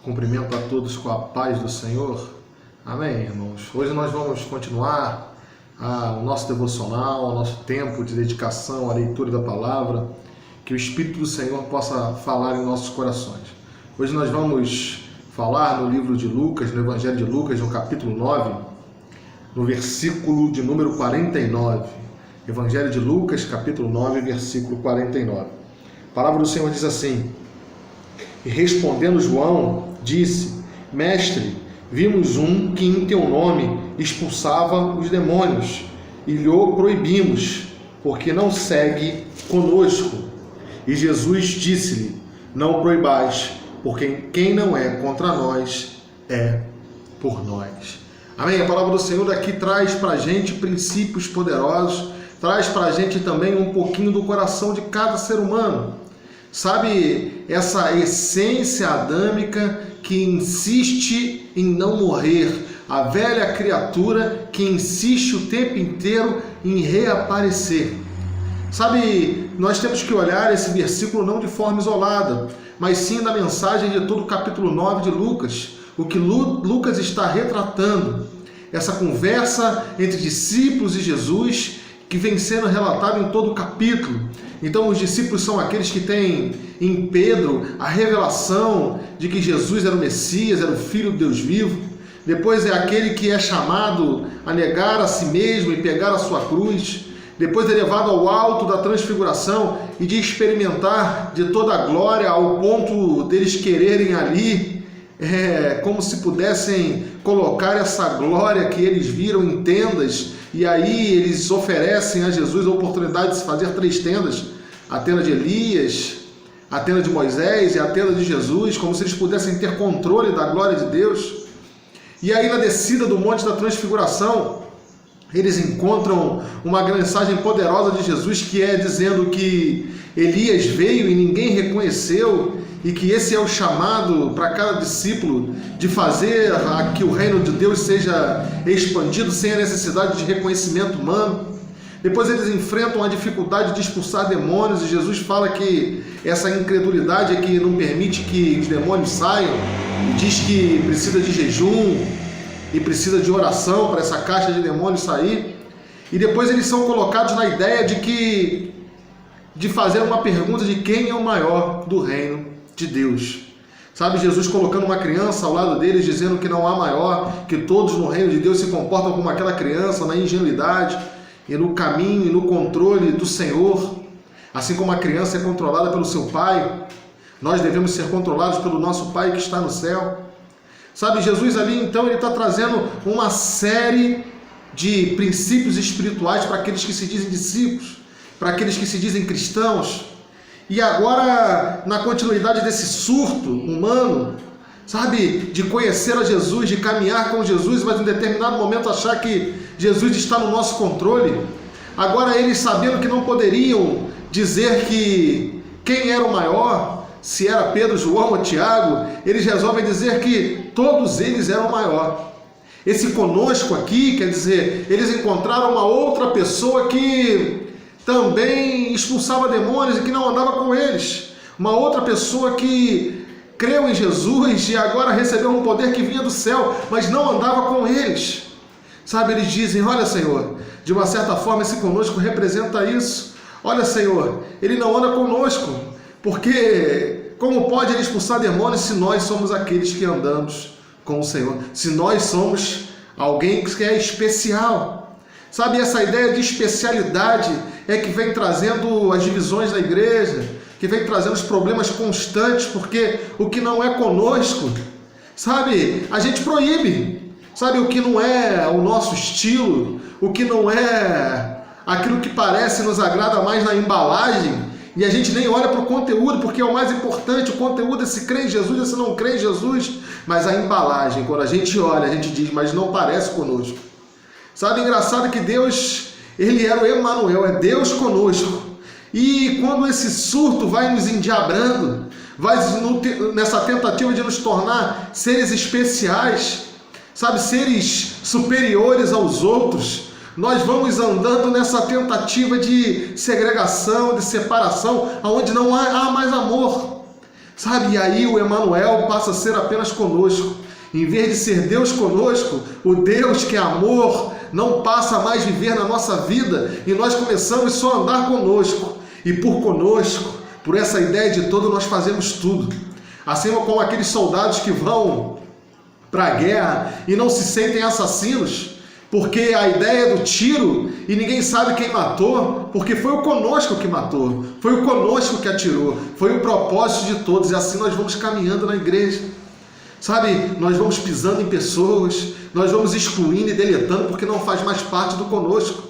Cumprimento a todos com a paz do Senhor. Amém, irmãos? Hoje nós vamos continuar o nosso devocional, o nosso tempo de dedicação à leitura da palavra, que o Espírito do Senhor possa falar em nossos corações. Hoje nós vamos falar no livro de Lucas, no Evangelho de Lucas, no capítulo 9, no versículo de número 49. Evangelho de Lucas, capítulo 9, versículo 49. A palavra do Senhor diz assim: E respondendo João, disse: Mestre, vimos um que em teu nome expulsava os demônios, e lhe proibimos, porque não segue conosco. E Jesus disse-lhe: Não proibais, porque quem não é contra nós é por nós. Amém? A palavra do Senhor aqui traz para a gente princípios poderosos, traz para a gente também um pouquinho do coração de cada ser humano. Sabe, essa essência adâmica que insiste em não morrer, a velha criatura que insiste o tempo inteiro em reaparecer. Sabe, nós temos que olhar esse versículo não de forma isolada, mas sim na mensagem de todo o capítulo 9 de Lucas, o que Lucas está retratando, essa conversa entre discípulos e Jesus, que vem sendo relatado em todo o capítulo. Então os discípulos são aqueles que têm em Pedro a revelação de que Jesus era o Messias, era o Filho de Deus vivo. Depois é aquele que é chamado a negar a si mesmo e pegar a sua cruz. Depois é levado ao alto da transfiguração e de experimentar de toda a glória, ao ponto deles quererem ali, como se pudessem colocar essa glória que eles viram em tendas. E aí eles oferecem a Jesus a oportunidade de se fazer 3 tendas, a tenda de Elias, a tenda de Moisés e a tenda de Jesus, como se eles pudessem ter controle da glória de Deus. E aí na descida do Monte da Transfiguração, eles encontram uma mensagem poderosa de Jesus, que é dizendo que Elias veio e ninguém reconheceu, e que esse é o chamado para cada discípulo de fazer que o reino de Deus seja expandido sem a necessidade de reconhecimento humano. Depois eles enfrentam a dificuldade de expulsar demônios, e Jesus fala que essa incredulidade é que não permite que os demônios saiam, e diz que precisa de jejum e precisa de oração para essa caixa de demônios sair. E depois eles são colocados na ideia de fazer uma pergunta de quem é o maior do reino de Deus. Sabe, Jesus colocando uma criança ao lado deles, dizendo que não há maior, que todos no reino de Deus se comportam como aquela criança, na ingenuidade e no caminho e no controle do Senhor. Assim como a criança é controlada pelo seu pai, nós devemos ser controlados pelo nosso Pai que está no céu. Sabe, Jesus ali então ele está trazendo uma série de princípios espirituais para aqueles que se dizem discípulos, para aqueles que se dizem cristãos. E agora, na continuidade desse surto humano, sabe, de conhecer a Jesus, de caminhar com Jesus, mas em determinado momento achar que Jesus está no nosso controle, agora eles, sabendo que não poderiam dizer que quem era o maior, se era Pedro, João ou Tiago, eles resolvem dizer que todos eles eram o maior. Esse conosco aqui, quer dizer, eles encontraram uma outra pessoa que também expulsava demônios e que não andava com eles. Uma outra pessoa que creu em Jesus e agora recebeu um poder que vinha do céu, mas não andava com eles. Sabe, eles dizem: olha, Senhor, de uma certa forma esse conosco representa isso. Olha, Senhor, ele não anda conosco, porque como pode ele expulsar demônios se nós somos aqueles que andamos com o Senhor? Se nós somos alguém que é especial. Sabe, essa ideia de especialidade é que vem trazendo as divisões da igreja, que vem trazendo os problemas constantes, porque o que não é conosco, sabe, a gente proíbe. Sabe, o que não é o nosso estilo, o que não é aquilo que parece nos agrada mais na embalagem, e a gente nem olha para o conteúdo, porque é o mais importante. O conteúdo é se crê em Jesus ou se não crê em Jesus, mas a embalagem, quando a gente olha, a gente diz, mas não parece conosco. Sabe, engraçado que Deus, ele era o Emanuel, é Deus conosco. E quando esse surto vai nos endiabrando, vai nessa tentativa de nos tornar seres especiais, sabe, seres superiores aos outros, nós vamos andando nessa tentativa de segregação, de separação, onde não há mais amor. Sabe, e aí o Emanuel passa a ser apenas conosco. Em vez de ser Deus conosco, o Deus que é amor não passa mais a viver na nossa vida e nós começamos só a andar conosco. E por conosco, por essa ideia de todo, nós fazemos tudo. Assim como aqueles soldados que vão para a guerra e não se sentem assassinos, porque a ideia é do tiro e ninguém sabe quem matou, porque foi o conosco que matou, foi o conosco que atirou, foi o propósito de todos, e assim nós vamos caminhando na igreja. Sabe, nós vamos pisando em pessoas, nós vamos excluindo e deletando porque não faz mais parte do conosco.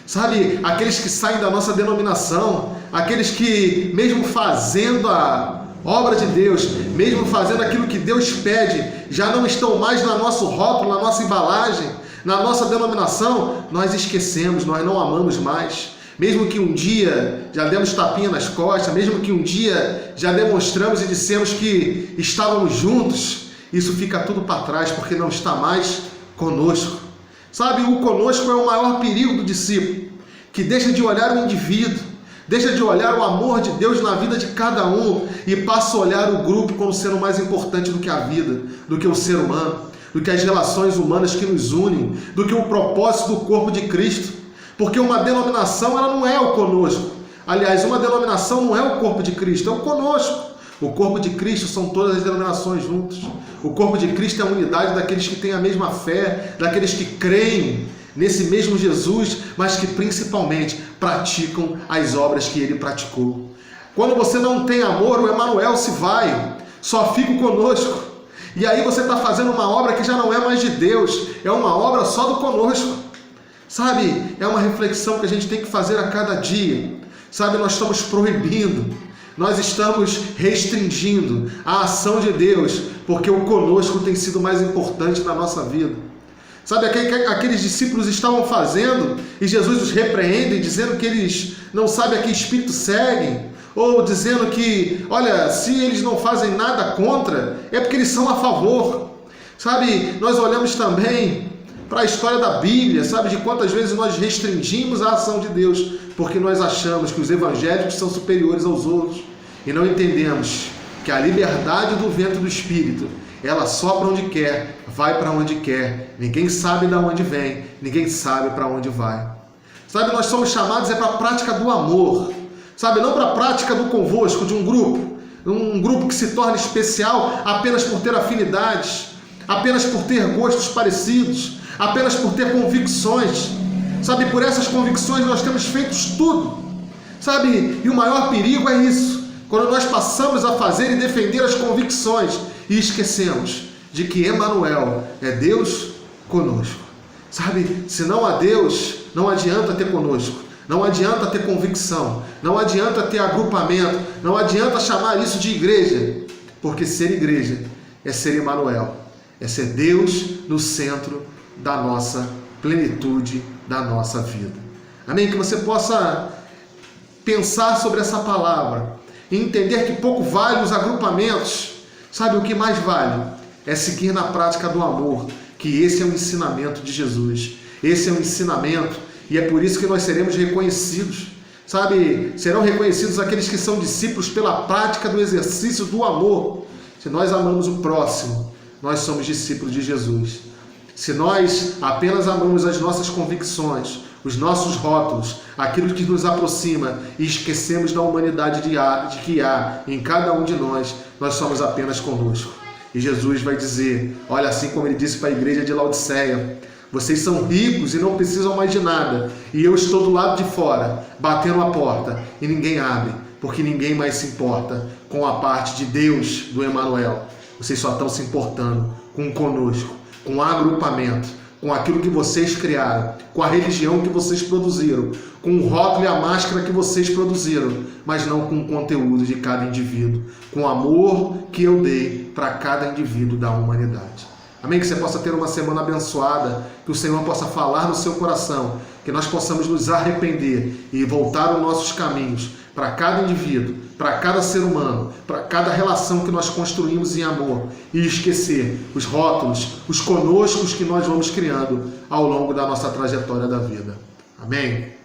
Sabe, aqueles que saem da nossa denominação, aqueles que mesmo fazendo a obra de Deus, mesmo fazendo aquilo que Deus pede, já não estão mais no nosso rótulo, na nossa embalagem, na nossa denominação, nós esquecemos, nós não amamos mais. Mesmo que um dia já demos tapinha nas costas, mesmo que um dia já demonstramos e dissemos que estávamos juntos, isso fica tudo para trás, porque não está mais conosco. Sabe, o conosco é o maior perigo do discípulo, que deixa de olhar o indivíduo, deixa de olhar o amor de Deus na vida de cada um e passa a olhar o grupo como sendo mais importante do que a vida, do que o ser humano, do que as relações humanas que nos unem, do que o propósito do corpo de Cristo. Porque uma denominação, ela não é o conosco. Aliás, uma denominação não é o corpo de Cristo, é o conosco. O corpo de Cristo são todas as denominações juntos. O corpo de Cristo é a unidade daqueles que têm a mesma fé, daqueles que creem nesse mesmo Jesus, mas que principalmente praticam as obras que ele praticou. Quando você não tem amor, o Emanuel se vai, só fica conosco. E aí você está fazendo uma obra que já não é mais de Deus, é uma obra só do conosco. Sabe, é uma reflexão que a gente tem que fazer a cada dia. Sabe, nós estamos proibindo, nós estamos restringindo a ação de Deus, porque o conosco tem sido mais importante na nossa vida. Sabe, aqueles discípulos estavam fazendo e Jesus os repreende, dizendo que eles não sabem a que espírito seguem, ou dizendo que, olha, se eles não fazem nada contra, é porque eles são a favor. Sabe, nós olhamos também para a história da Bíblia, sabe, de quantas vezes nós restringimos a ação de Deus, porque nós achamos que os evangélicos são superiores aos outros, e não entendemos que a liberdade do vento do Espírito, ela sopra onde quer, vai para onde quer, ninguém sabe de onde vem, ninguém sabe para onde vai. Sabe, nós somos chamados para a prática do amor, sabe, não para a prática do convosco, de um grupo que se torna especial apenas por ter afinidades, apenas por ter gostos parecidos, apenas por ter convicções. Sabe, por essas convicções nós temos feito tudo. Sabe, e o maior perigo é isso, quando nós passamos a fazer e defender as convicções e esquecemos de que Emanuel é Deus conosco. Sabe, se não há Deus, não adianta ter conosco, não adianta ter convicção, não adianta ter agrupamento, não adianta chamar isso de igreja, porque ser igreja é ser Emanuel, é ser Deus no centro da nossa plenitude, da nossa vida. Amém? Que você possa pensar sobre essa palavra e entender que pouco vale os agrupamentos. Sabe, o que mais vale é seguir na prática do amor, que esse é o ensinamento de Jesus. Esse é o ensinamento, e é por isso que nós seremos reconhecidos. Sabe, serão reconhecidos aqueles que são discípulos pela prática do exercício do amor. Se nós amamos o próximo, nós somos discípulos de Jesus. Se nós apenas amamos as nossas convicções, os nossos rótulos, aquilo que nos aproxima e esquecemos da humanidade de que há em cada um de nós, nós somos apenas conosco. E Jesus vai dizer, olha, assim como ele disse para a igreja de Laodiceia, vocês são ricos e não precisam mais de nada, e eu estou do lado de fora, batendo a porta, e ninguém abre, porque ninguém mais se importa com a parte de Deus, do Emanuel. Vocês só estão se importando com conosco, com o agrupamento, com aquilo que vocês criaram, com a religião que vocês produziram, com o rótulo e a máscara que vocês produziram, mas não com o conteúdo de cada indivíduo, com o amor que eu dei para cada indivíduo da humanidade. Amém? Que você possa ter uma semana abençoada, que o Senhor possa falar no seu coração, que nós possamos nos arrepender e voltar aos nossos caminhos para cada indivíduo, para cada ser humano, para cada relação que nós construímos em amor, e esquecer os rótulos, os conoscos que nós vamos criando ao longo da nossa trajetória da vida. Amém?